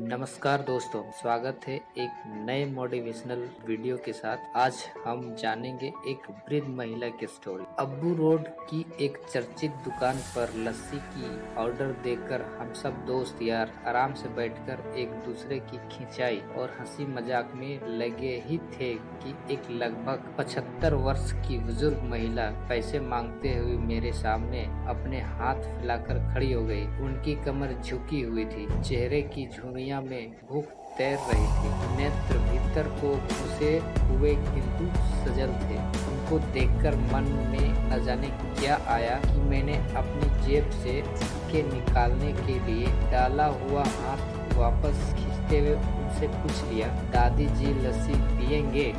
नमस्कार दोस्तों, स्वागत है एक नए मोटिवेशनल वीडियो के साथ। आज हम जानेंगे एक वृद्ध महिला की स्टोरी। अब्बू रोड की एक चर्चित दुकान पर लस्सी की ऑर्डर देकर हम सब दोस्त यार आराम से बैठकर एक दूसरे की खिंचाई और हंसी मजाक में लगे ही थे कि एक लगभग 75 वर्ष की बुजुर्ग महिला पैसे मांगते हुए मेरे सामने अपने हाथ फैलाकर खड़ी हो गई। उनकी कमर झुकी हुई थी, चेहरे की झुर्रियां में भूख तैर रही थी, नेत्र भीतर को घुसे हुए किंतु सजल थे। उनको देखकर मन में न जाने क्या आया कि मैंने अपनी जेब से सिक्के निकालने के लिए डाला हुआ हाथ वापस खींचते हुए उनसे पूछ लिया, दादी जी लस्सी पियेंगे?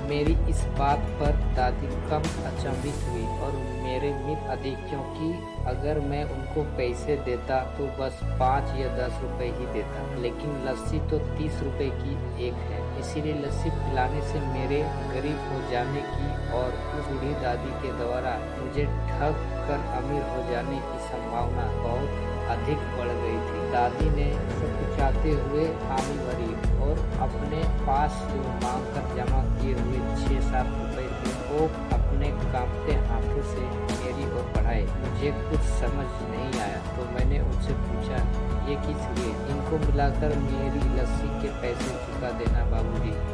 मेरी इस बात पर दादी कम अचंभित हुई और मेरे मित्र अधिक, क्योंकि अगर मैं उनको पैसे देता तो बस 5 या 10 रुपए ही देता, लेकिन लस्सी तो 30 रुपए की एक है। इसीलिए लस्सी पिलाने से मेरे गरीब हो जाने की और उस बूढ़ी दादी के द्वारा मुझे ठग कर अमीर हो जाने की संभावना बहुत अधिक बढ़ गई थी। दादी ने सकुचाते हुए हामी भरी और अपने पास जो मांग कर जमा किए हुए 6-7 रुपए थे वो अपने कांपते हाथों से मेरी ओर बढ़ाए। मुझे कुछ समझ नहीं आया तो मैंने उनसे पूछा, ये किस लिए? इनको मिलाकर मेरी लस्सी के पैसे चुका देना बाबूजी।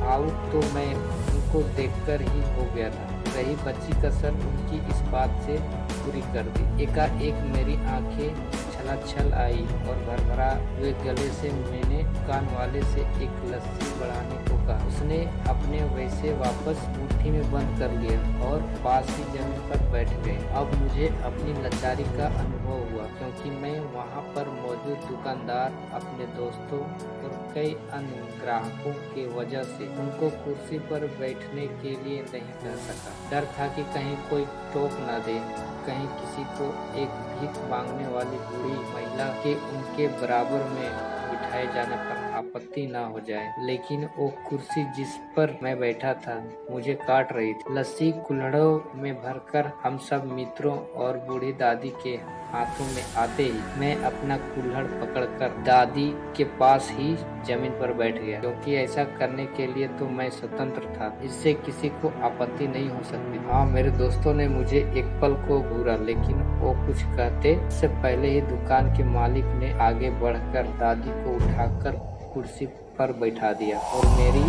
आउट तो मैं उनको देखकर ही हो गया था, रही बच्ची कसर उनकी इस बात से पूरी कर दी। एकाएक मेरी आंखें छलाछल आई और भरभरा हुए गले से मैंने दुकान वाले से एक लस्सी बढ़ाने को कहा। उसने अपने वैसे वापस मुट्ठी में बंद कर लिया और पास ही जमीन पर बैठ गए। अब मुझे अपनी लाचारी का अनुभव हुआ, क्योंकि मैं वहां पर मौजूद दुकानदार, अपने दोस्तों और कई अन्य ग्राहकों के वजह से उनको कुर्सी पर बैठने के लिए नहीं कह सका। डर था कि कहीं कोई टोक न दे, कहीं किसी को एक भीख मांगने वाली बूढ़ी महिला के उनके बराबर में बिठाए जाने पर आपत्ति ना हो जाए। लेकिन वो कुर्सी जिस पर मैं बैठा था मुझे काट रही थी। लस्सी कुल्हड़ों में भरकर हम सब मित्रों और बूढ़ी दादी के हाथों में आते ही मैं अपना कुल्हड़ पकड़कर दादी के पास ही जमीन पर बैठ गया, क्योंकि ऐसा करने के लिए तो मैं स्वतंत्र था, इससे किसी को आपत्ति नहीं हो सकती। हाँ, मेरे दोस्तों ने मुझे एक पल को घूरा, लेकिन वो कुछ कहते इससे पहले ही दुकान के मालिक ने आगे बढ़कर दादी को उठाकर कुर्सी पर बैठा दिया और मेरी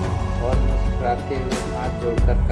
और मुस्कुराते हुए हाथ जोड़कर कहा,